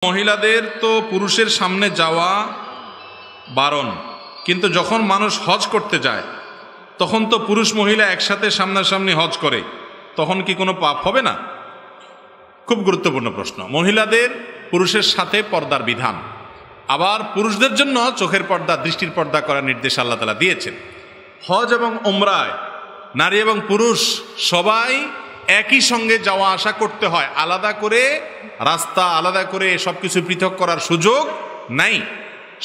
মহিলাদের তো পুরুষের সামনে যাওয়া বারণ, কিন্তু যখন মানুষ হজ করতে যায় তখন তো পুরুষ মহিলা একসাথে সামনাসামনি হজ করে, তখন কি কোনো পাপ হবে না? খুব গুরুত্বপূর্ণ প্রশ্ন। মহিলাদের পুরুষের সাথে পর্দার বিধান, আবার পুরুষদের জন্য চোখের পর্দা, দৃষ্টির পর্দা করার নির্দেশ আল্লাহ তাআলা দিয়েছেন। হজ এবং ওমরায় নারী এবং পুরুষ সবাই একই সঙ্গে যাওয়া আসা করতে হয়, আলাদা করে রাস্তা, আলাদা করে সবকিছু পৃথক করার সুযোগ নাই।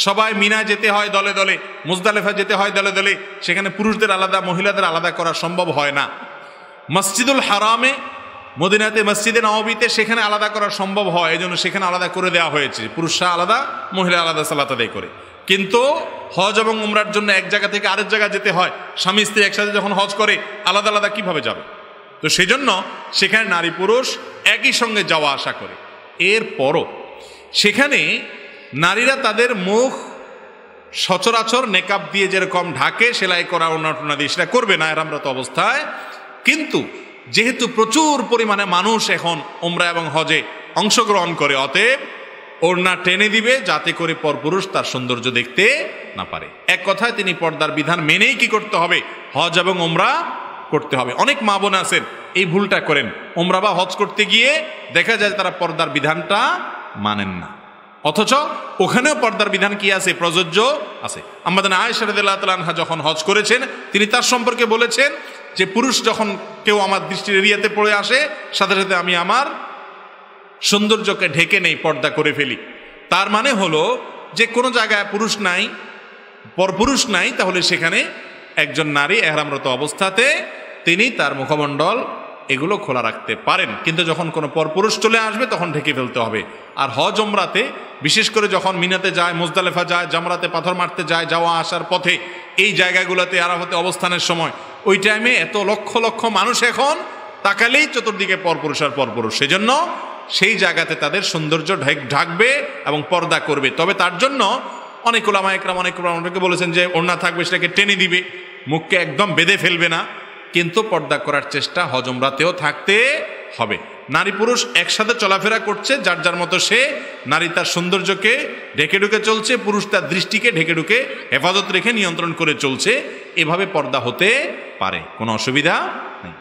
সবাই মিনায় যেতে হয় দলে দলে, মুজদালিফা যেতে হয় দলে দলে, সেখানে পুরুষদের আলাদা মহিলাদের আলাদা করা সম্ভব হয় না। মসজিদুল হারামে, মদিনাতে মসজিদে নববীতে সেখানে আলাদা করা সম্ভব হয়, এই জন্য সেখানে আলাদা করে দেওয়া হয়েছে, পুরুষরা আলাদা মহিলা আলাদা সালাত আদায় করে। কিন্তু হজ এবং উমরার জন্য এক জায়গা থেকে আরেক জায়গা যেতে হয়, স্বামী স্ত্রী একসাথে যখন হজ করে আলাদা আলাদা কিভাবে যাবে? তো সেই জন্য সেখানে নারী পুরুষ একই সঙ্গে যাওয়া আসা করে। এরপরও সেখানে নারীরা তাদের মুখ সচরাচর নেকাব দিয়ে যেরকম ঢাকে, সেলাই করা ওড়না দিয়ে সেটা করবে না এহরামরত অবস্থায়। কিন্তু যেহেতু প্রচুর পরিমাণে মানুষ এখন উমরা এবং হজে অংশগ্রহণ করে, অতএব ওড়না টেনে দিবে যাতে করে পরপুরুষ তার সৌন্দর্য দেখতে না পারে। এক কথায় তিনি পর্দার বিধান মেনেই কি করতে হবে? হজ এবং উমরা করতে হবে। অনেক মা বোন আছেন এই ভুলটা করেন, উমরা বা হজ করতে গিয়ে দেখা যায় তারা পর্দার বিধানটা মানেন না, অথচ ওখানেও পর্দার বিধান কি আছে? প্রযোজ্য আছে। আমাদের আয়েশা রাদিয়াল্লাহু তাআলা আনহা যখন হজ করেছেন, তিনি তার সম্পর্কে বলেছেন যে পুরুষ যখন কেউ আমার দৃষ্টির এরিয়াতে পড়ে আসে, সাথে সাথে আমি আমার সৌন্দর্যকে ঢেকে নেই, পর্দা করে ফেলি। তার মানে হলো যে কোনো জায়গায় পুরুষ নাই, পরপুরুষ নাই, তাহলে সেখানে একজন নারী এহরামরত অবস্থাতে তিনি তার মুখমণ্ডল এগুলো খোলা রাখতে পারেন, কিন্তু যখন কোনো পরপুরুষ চলে আসবে তখন ঢেকে ফেলতে হবে। আর হজ উমরাতে বিশেষ করে যখন মিনাতে যায়, মুজদালিফা যায়, জামরাতে পাথর মারতে যায়, যাওয়া আসার পথে এই জায়গাগুলোতে আরাফাতে অবস্থানের সময়, ওই টাইমে এত লক্ষ লক্ষ মানুষ এখন তাকালেই চতুর্দিকে পরপুরুষ আর পরপুরুষ, সেজন্য সেই জায়গাতে তাদের সৌন্দর্য ঢাকবে এবং পর্দা করবে। তবে তার জন্য অনেক উলামা একরাম অনেকে বলেছেন যে ওড়না থাকবে, সেটাকে টেনে দিবে, মুখকে একদম বেঁধে ফেলবে না, কিন্তু পর্দা করার চেষ্টা হজ উমরাতেও থাকতে হবে। নারী পুরুষ একসাথে চলাফেরা করছে, যার যার মতো সে, নারী তার সৌন্দর্যকে ঢেকে ঢুকে চলছে, পুরুষ তার দৃষ্টিকে ঢেকে ঢুকে হেফাজত রেখে নিয়ন্ত্রণ করে চলছে। এভাবে পর্দা হতে পারে, কোনো অসুবিধা নেই।